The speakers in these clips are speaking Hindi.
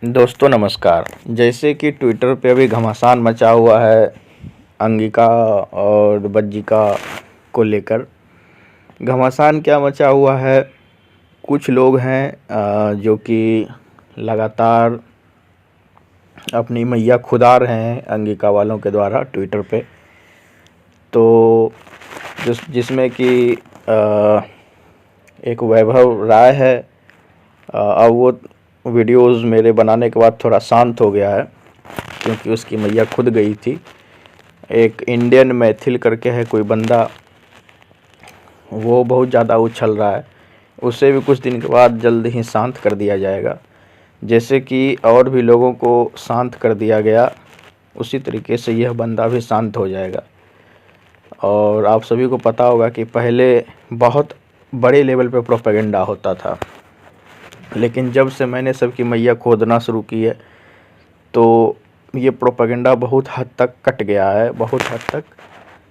दोस्तों नमस्कार। जैसे कि ट्विटर पे अभी घमासान मचा हुआ है अंगिका और बज्जिका को लेकर। घमासान क्या मचा हुआ है, कुछ लोग हैं जो कि लगातार अपनी मैया खुदा रहे हैं अंगिका वालों के द्वारा ट्विटर पे। तो जिसमें कि एक वैभव राय है। अब वो वीडियोस मेरे बनाने के बाद थोड़ा शांत हो गया है क्योंकि उसकी मैया खुद गई थी। एक इंडियन मैथिल करके है कोई बंदा, वो बहुत ज़्यादा उछल रहा है। उसे भी कुछ दिन के बाद जल्द ही शांत कर दिया जाएगा। जैसे कि और भी लोगों को शांत कर दिया गया, उसी तरीके से यह बंदा भी शांत हो जाएगा। और आप सभी को पता होगा कि पहले बहुत बड़े लेवल पे प्रोपेगेंडा होता था, लेकिन जब से मैंने सबकी मैया खोदना शुरू की है तो ये प्रोपेगेंडा बहुत हद तक कट गया है, बहुत हद तक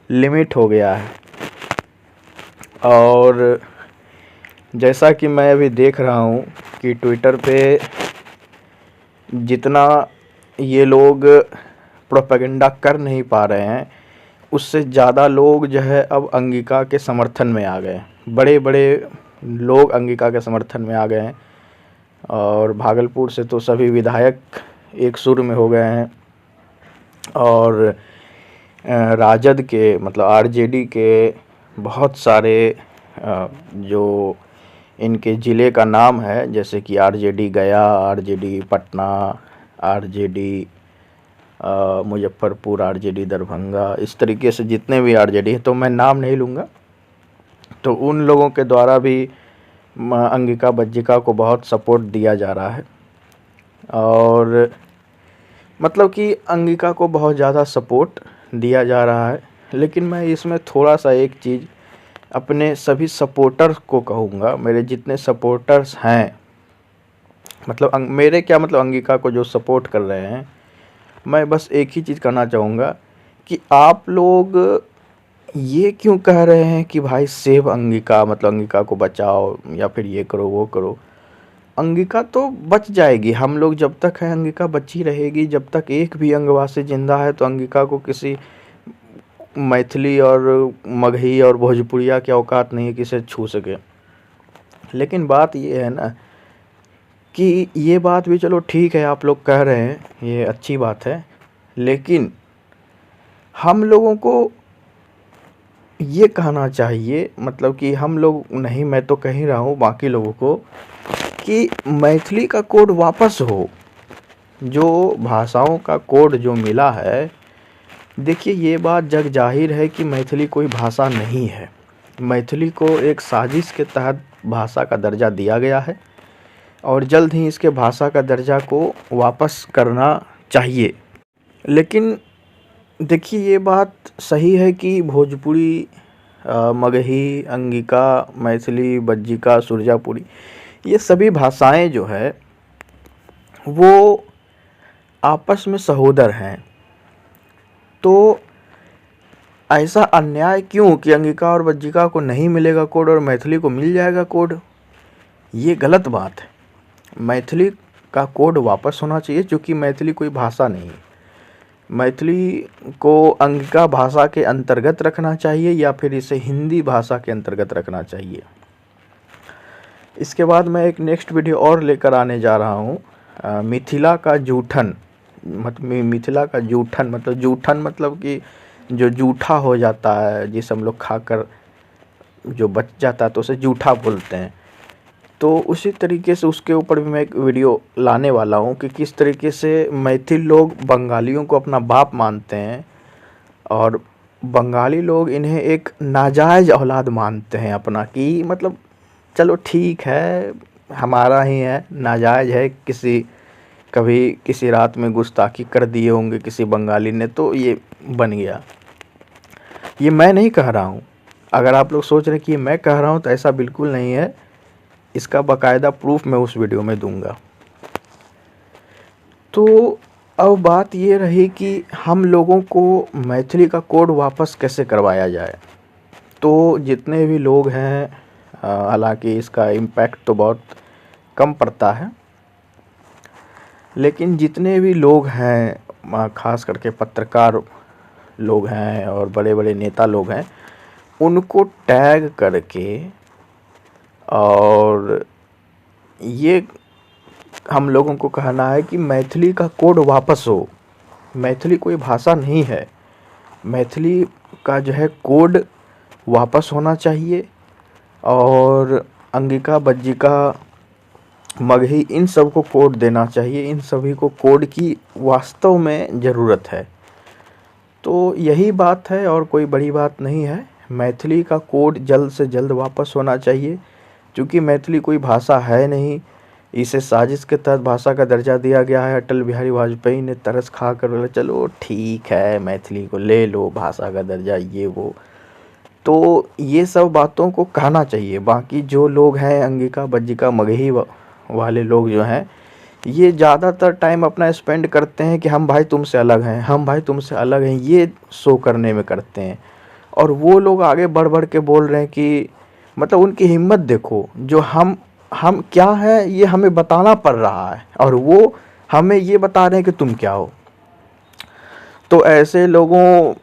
लिमिट हो गया है। और जैसा कि मैं अभी देख रहा हूँ कि ट्विटर पे जितना ये लोग प्रोपेगेंडा कर नहीं पा रहे हैं, उससे ज़्यादा लोग जो है अब अंगिका के समर्थन में आ गए। बड़े बड़े लोग अंगिका के समर्थन में आ गए हैं और भागलपुर से तो सभी विधायक एक सुर में हो गए हैं। और राजद के मतलब आरजेडी के बहुत सारे जो इनके ज़िले का नाम है, जैसे कि आरजेडी गया, RJD Patna, RJD Muzaffarpur, RJD Darbhanga, इस तरीके से जितने भी आरजेडी हैं, तो मैं नाम नहीं लूँगा, तो उन लोगों के द्वारा भी अंगिका बज्जिका को बहुत सपोर्ट दिया जा रहा है। और मतलब कि अंगिका को बहुत ज़्यादा सपोर्ट दिया जा रहा है। लेकिन मैं इसमें थोड़ा सा एक चीज़ अपने सभी सपोर्टर्स को कहूँगा, मेरे जितने सपोर्टर्स हैं, मतलब मेरे क्या मतलब अंगिका को जो सपोर्ट कर रहे हैं, मैं बस एक ही चीज़ कहना चाहूँगा कि आप लोग ये क्यों कह रहे हैं कि भाई सेव अंगिका, मतलब अंगिका को बचाओ या फिर ये करो वो करो। अंगिका तो बच जाएगी, हम लोग जब तक हैं अंगिका बची रहेगी। जब तक एक भी अंगवासी जिंदा है तो अंगिका को किसी मैथिली और मगही और भोजपुरिया की औकात नहीं है कि इसे छू सके। लेकिन बात ये है ना कि ये बात भी चलो ठीक है, आप लोग कह रहे हैं, ये अच्छी बात है, लेकिन हम लोगों को ये कहना चाहिए, मतलब कि हम लोग नहीं, मैं तो कह ही रहा हूँ बाकी लोगों को, कि मैथिली का कोड वापस हो। जो भाषाओं का कोड जो मिला है, देखिए ये बात जग जाहिर है कि मैथिली कोई भाषा नहीं है। मैथिली को एक साजिश के तहत भाषा का दर्जा दिया गया है और जल्द ही इसके भाषा का दर्जा को वापस करना चाहिए। लेकिन देखिए ये बात सही है कि भोजपुरी, मगही, अंगिका, मैथिली, बज्जिका, सुरजापुरी, ये सभी भाषाएं जो है वो आपस में सहोदर हैं। तो ऐसा अन्याय क्यों कि अंगिका और बज्जिका को नहीं मिलेगा कोड और मैथिली को मिल जाएगा कोड? ये गलत बात है। मैथिली का कोड वापस होना चाहिए, क्योंकि मैथिली कोई भाषा नहीं है। मैथिली को अंगिका भाषा के अंतर्गत रखना चाहिए या फिर इसे हिंदी भाषा के अंतर्गत रखना चाहिए। इसके बाद मैं एक नेक्स्ट वीडियो और लेकर आने जा रहा हूँ, मिथिला का जूठन। मिथिला का जूठन मतलब कि जो जूठा हो जाता है, जिसे हम लोग खाकर जो बच जाता है तो उसे जूठा बोलते हैं। तो उसी तरीके से उसके ऊपर भी मैं एक वीडियो लाने वाला हूँ कि किस तरीके से मैथिल लोग बंगालियों को अपना बाप मानते हैं और बंगाली लोग इन्हें एक नाजायज़ औलाद मानते हैं अपना, कि मतलब चलो ठीक है, हमारा ही है, नाजायज़ है, कभी किसी रात में गुस्ताखी कर दिए होंगे किसी बंगाली ने तो ये बन गया। ये मैं नहीं कह रहा हूँ। अगर आप लोग सोच रहे हैं कि ये मैं कह रहा हूँ, तो ऐसा बिल्कुल नहीं है। इसका बाकायदा प्रूफ मैं उस वीडियो में दूंगा। तो अब बात ये रही कि हम लोगों को मैथिली का कोड वापस कैसे करवाया जाए। तो जितने भी लोग हैं, हालांकि इसका इम्पैक्ट तो बहुत कम पड़ता है, लेकिन जितने भी लोग हैं, ख़ास करके पत्रकार लोग हैं और बड़े बड़े नेता लोग हैं, उनको टैग करके और ये हम लोगों को कहना है कि मैथिली का कोड वापस हो। मैथिली कोई भाषा नहीं है, मैथिली का जो है कोड वापस होना चाहिए। और अंगिका, बज्जिका, मगही, इन सब को कोड देना चाहिए। इन सभी को कोड की वास्तव में ज़रूरत है। तो यही बात है और कोई बड़ी बात नहीं है। मैथिली का कोड जल्द से जल्द वापस होना चाहिए, क्योंकि मैथिली कोई भाषा है नहीं। इसे साजिश के तहत भाषा का दर्जा दिया गया है। अटल बिहारी वाजपेयी ने तरस खा कर बोला चलो ठीक है मैथिली को ले लो भाषा का दर्जा, ये वो। तो ये सब बातों को कहना चाहिए। बाकी जो लोग हैं अंगिका, बज्जिका, मगही वाले लोग जो हैं, ये ज़्यादातर टाइम अपना स्पेंड करते हैं कि हम भाई तुमसे अलग हैं, हम भाई तुमसे अलग हैं, ये शो करने में करते हैं। और वो लोग आगे बढ़ बढ़ के बोल रहे हैं कि मतलब उनकी हिम्मत देखो, जो हम क्या है ये हमें बताना पड़ रहा है और वो हमें ये बता रहे हैं कि तुम क्या हो। तो ऐसे लोगों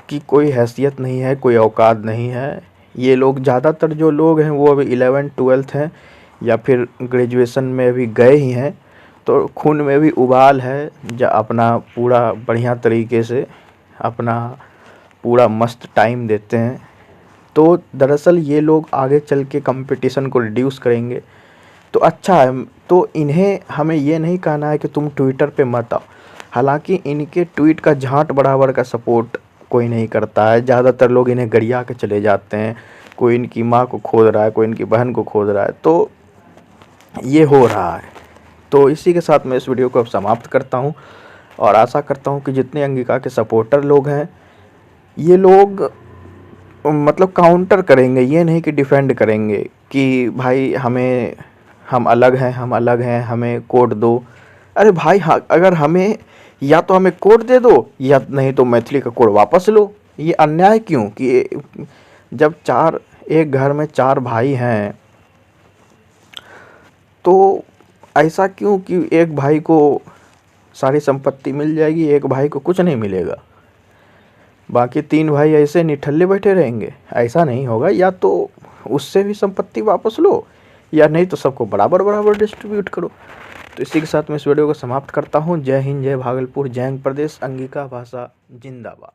की कोई हैसियत नहीं है, कोई औकात नहीं है। ये लोग ज़्यादातर जो लोग हैं वो अभी 11th-12th हैं या फिर ग्रेजुएशन में अभी गए ही हैं, तो खून में भी उबाल है। अपना पूरा बढ़िया तरीके से अपना पूरा मस्त टाइम देते हैं। तो दरअसल ये लोग आगे चल के कंपटीशन को रिड्यूस करेंगे तो अच्छा है। तो इन्हें हमें ये नहीं कहना है कि तुम ट्विटर पे मत आओ। हालांकि इनके ट्वीट का झांट बराबर का सपोर्ट कोई नहीं करता है। ज़्यादातर लोग इन्हें गरिया के चले जाते हैं। कोई इनकी माँ को खोद रहा है, कोई इनकी बहन को खोद रहा है। तो ये हो रहा है। तो इसी के साथ मैं इस वीडियो को अब समाप्त करता हूँ और आशा करता हूँ कि जितने अंगिका के सपोर्टर लोग हैं ये लोग मतलब काउंटर करेंगे, ये नहीं कि डिफेंड करेंगे कि भाई हम अलग हैं, हम अलग हैं, हमें कोड दो। अरे भाई हाँ, अगर हमें या तो हमें कोड दे दो या नहीं तो मैथिली का कोड वापस लो। ये अन्याय क्यों कि जब एक घर में 4 भाई हैं तो ऐसा क्यों कि एक भाई को सारी संपत्ति मिल जाएगी, एक भाई को कुछ नहीं मिलेगा, बाकी 3 भाई ऐसे निठल्ले बैठे रहेंगे? ऐसा नहीं होगा। या तो उससे भी संपत्ति वापस लो या नहीं तो सबको बराबर बराबर डिस्ट्रीब्यूट करो। तो इसी के साथ मैं इस वीडियो को समाप्त करता हूँ। जय हिंद, जय भागलपुर, जय प्रदेश, अंगिका भाषा जिंदाबाद।